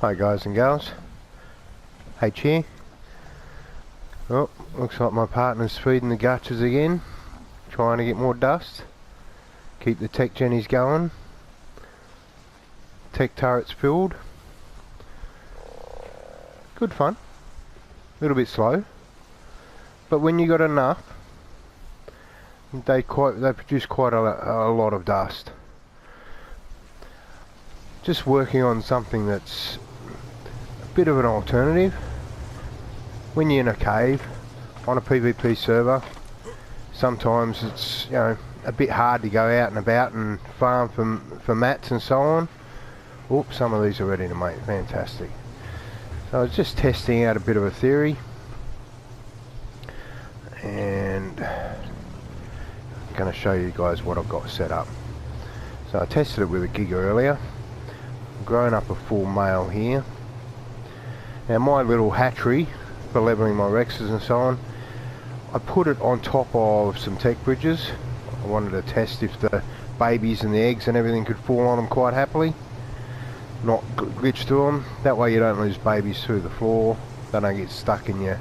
Hi guys and gals, H here. Oh, looks like my partner's feeding the gutches again, trying to get more dust, keep the tech jennies going, tech turrets filled. Good fun, a little bit slow, but when you got enough, they produce quite a lot of dust. Just working on something that's a bit of an alternative. When you're in a cave on a PvP server, sometimes it's, you know, a bit hard to go out and about and farm for mats and so on. Oops, some of these are ready to make. Fantastic. So I was just testing out a bit of a theory, and I'm going to show you guys what I've got set up. So I tested it with a Giga earlier. I've grown up a full male here. Now my little hatchery for leveling my Rexes and so on, I put it on top of some tech bridges. I wanted to test if the babies and the eggs and everything could fall on them quite happily, not glitch through them. That way you don't lose babies through the floor, they don't get stuck in your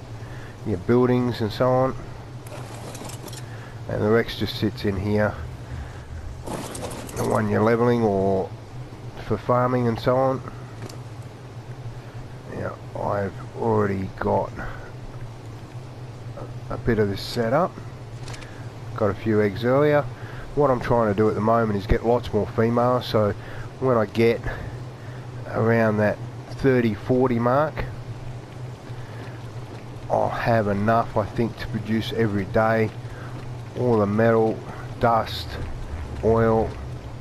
buildings and so on. And the Rex just sits in here, the one you're leveling or for farming and so on. Now I've already got a bit of this set up, got a few eggs earlier. What I'm trying to do at the moment is get lots more females, so when I get around that 30-40 mark, I'll have enough, I think, to produce every day all the metal, dust, oil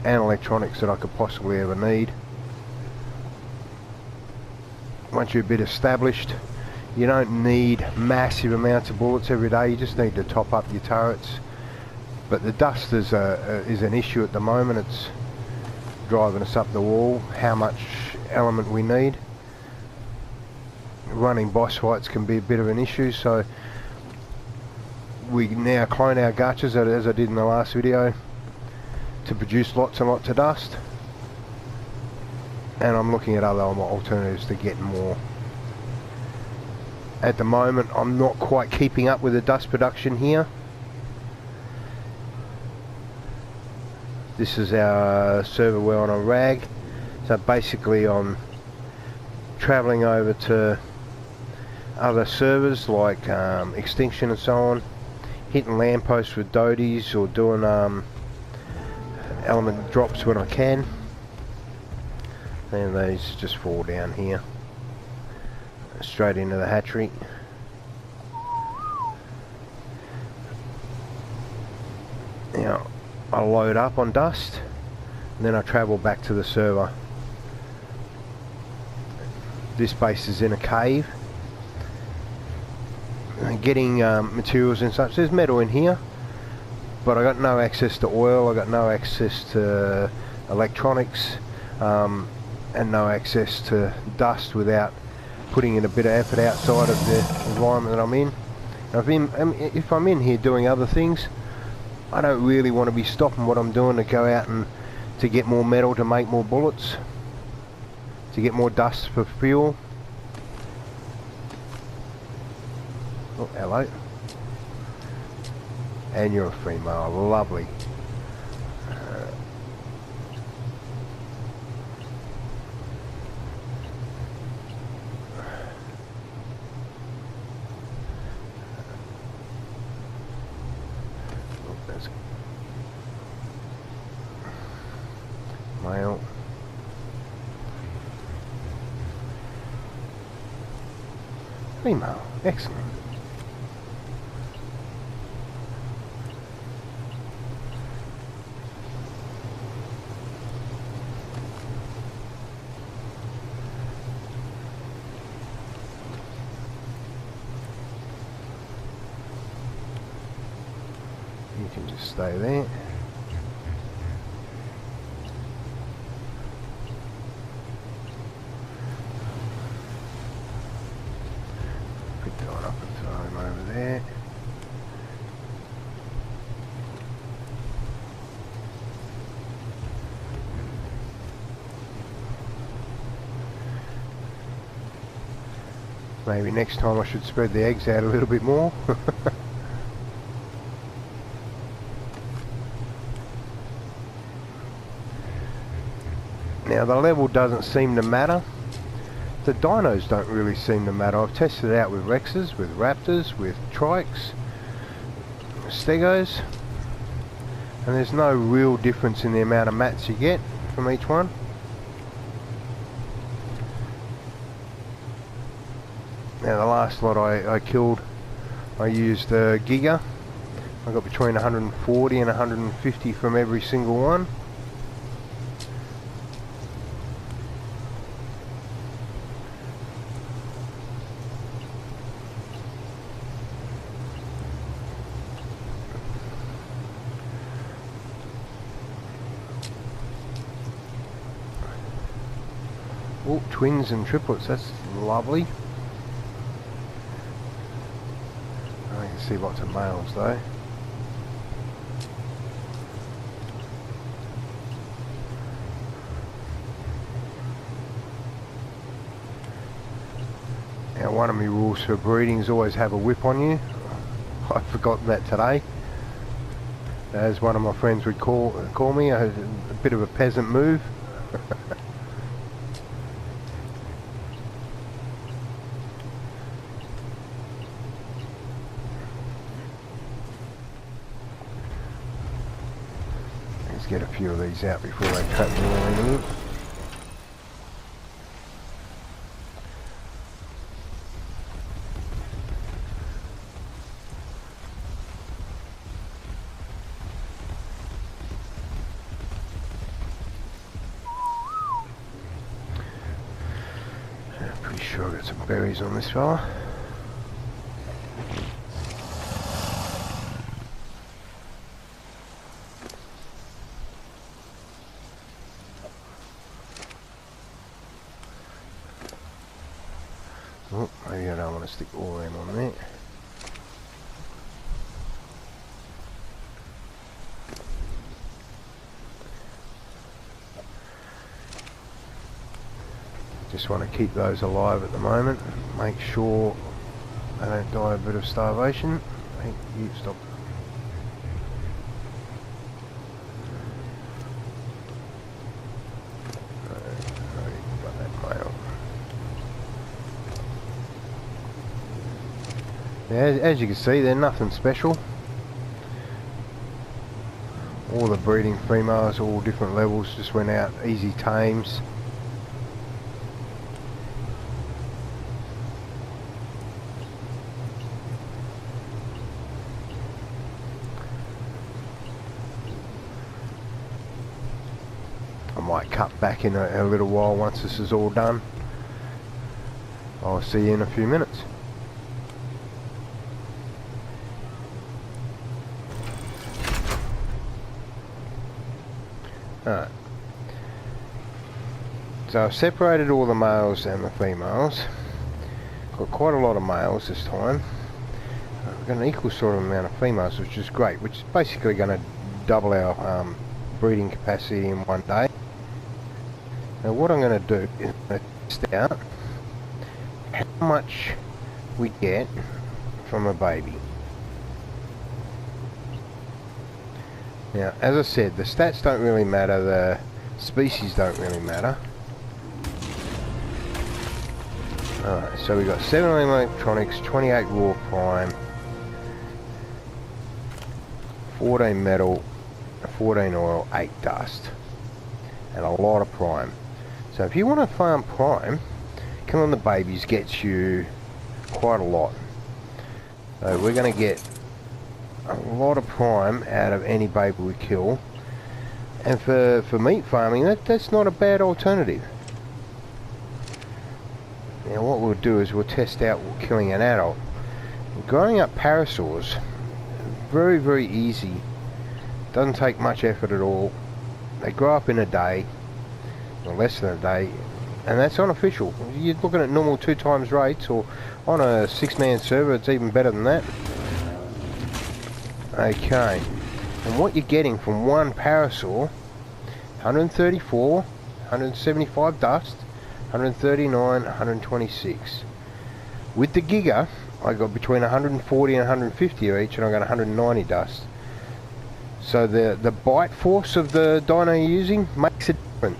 and electronics that I could possibly ever need. Once you're a bit established, you don't need massive amounts of bullets every day, you just need to top up your turrets. But the dust is an issue at the moment. It's driving us up the wall, how much element we need. Running boss fights can be a bit of an issue, so we now clone our gutches, as I did in the last video, to produce lots and lots of dust. And I'm looking at other alternatives to get more. At the moment I'm not quite keeping up with the dust production here. This is our server we're on a rag, so basically I'm travelling over to other servers like Extinction and so on, hitting lampposts with doties or doing element drops when I can. And these just fall down here straight into the hatchery. Now I load up on dust and then I travel back to the server. This base is in a cave, getting materials and such. There's metal in here, but I got no access to oil, I got no access to electronics, and no access to dust without putting in a bit of effort outside of the environment that I'm in. If I'm in here doing other things, I don't really want to be stopping what I'm doing to go out and to get more metal to make more bullets, to get more dust for fuel. Oh, hello. And you're a female, lovely. Male. Female. Excellent. You can just stay there. Pick that one up and throw him over there. Maybe next time I should spread the eggs out a little bit more. Now the level doesn't seem to matter. The dinos don't really seem to matter. I've tested it out with Rexes, with Raptors, with Trikes, Stegos, and there's no real difference in the amount of mats you get from each one. Now the last lot I killed, I used a Giga. I got between 140 and 150 from every single one. Oh, twins and triplets, that's lovely. I can see lots of males though. Now one of my rules for breeding is always have a whip on you. I've forgotten that today. As one of my friends would call me, a bit of a peasant move. Get a few of these out before they cut me all in here. I'm pretty sure I got some berries on this fella. Oh, maybe I don't want to stick all of them on there. Just want to keep those alive at the moment. Make sure they don't die a bit of starvation. Hey, you stop. Got that male. As you can see, they're nothing special. All the breeding females, all different levels, just went out easy tames. I might cut back in a little while once this is all done. I'll see you in a few minutes. Alright, so I've separated all the males and the females. Got quite a lot of males this time. We've got an equal sort of amount of females, which is great, which is basically going to double our breeding capacity in one day. Now what I'm going to do is test out how much we get from a baby. Now, as I said, the stats don't really matter, the species don't really matter. Alright, so we got 17 electronics, 28 raw prime, 14 metal, 14 oil, 8 dust, and a lot of prime. So if you want to farm prime, killing the babies gets you quite a lot. So we're going to get a lot of prime out of any baby we kill, and for meat farming that's not a bad alternative. Now what we'll do is we'll test out killing an adult. Growing up parasaurs, very easy, doesn't take much effort at all. They grow up in a day or less than a day, and that's unofficial. You're looking at normal 2 times rates, or on a 6-man server it's even better than that. Okay, and what you're getting from one parasaur, 134, 175 dust, 139, 126. With the Giga, I got between 140 and 150 each, and I got 190 dust. So the bite force of the dyno you're using makes a difference,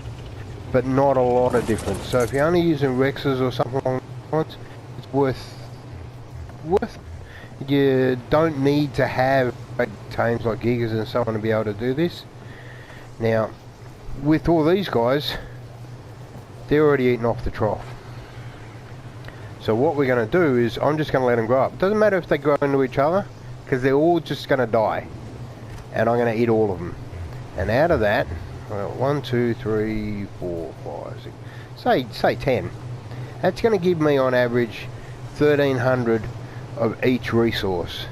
but not a lot of difference. So if you're only using Rexes or something along those lines, it's worth it. You don't need to have tames like Gigas and so on to be able to do this. Now, with all these guys, they're already eating off the trough. So what we're going to do is, I'm just going to let them grow up. It doesn't matter if they grow into each other, because they're all just going to die. And I'm going to eat all of them. And out of that, well, 1, 2, 3, 4, 5, 6, say 10. That's going to give me on average 1,300 of each resource.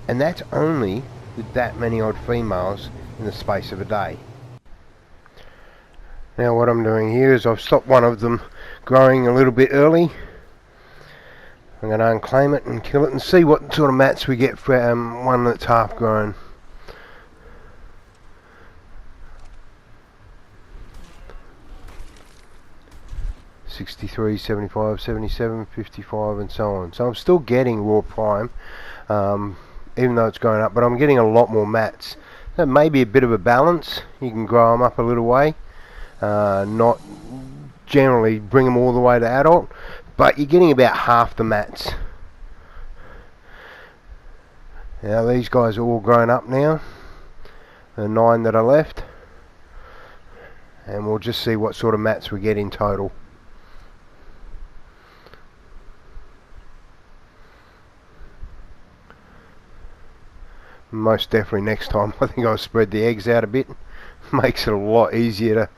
And that's only with that many odd females in the space of a day. Now what I'm doing here is I've stopped one of them growing a little bit early. I'm going to unclaim it and kill it and see what sort of mats we get from one that's half grown. $63, $75, $77, $55 and so on. So I'm still getting raw prime, even though it's going up, but I'm getting a lot more mats. That may be a bit of a balance. You can grow them up a little way, not generally bring them all the way to adult, but you're getting about half the mats. Now these guys are all grown up now, the 9 that are left, and we'll just see what sort of mats we get in total. Most definitely next time I think I'll spread the eggs out a bit. Makes it a lot easier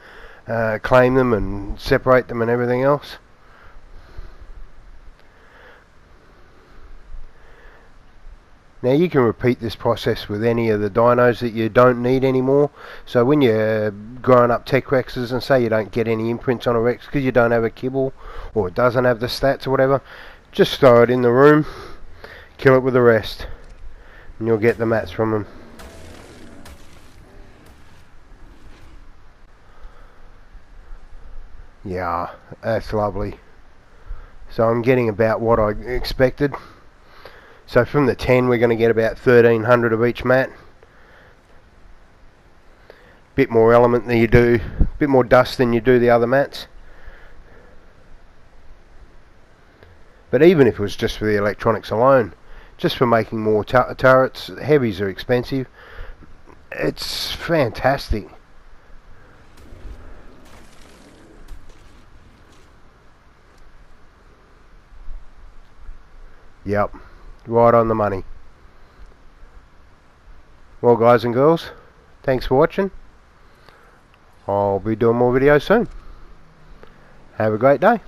to claim them and separate them and everything else. Now you can repeat this process with any of the dynos that you don't need anymore. So when you're growing up tech Rexes and say you don't get any imprints on a Rex because you don't have a kibble or it doesn't have the stats or whatever, just throw it in the room, kill it with the rest, and you'll get the mats from them. Yeah, that's lovely. So I'm getting about what I expected. So from the 10 we're going to get about 1,300 of each mat. Bit more element than you do, bit more dust than you do the other mats. But even if it was just for the electronics alone, just for making more turrets, heavies are expensive. It's fantastic. Yep, right on the money. Well guys and girls, thanks for watching. I'll be doing more videos soon. Have a great day.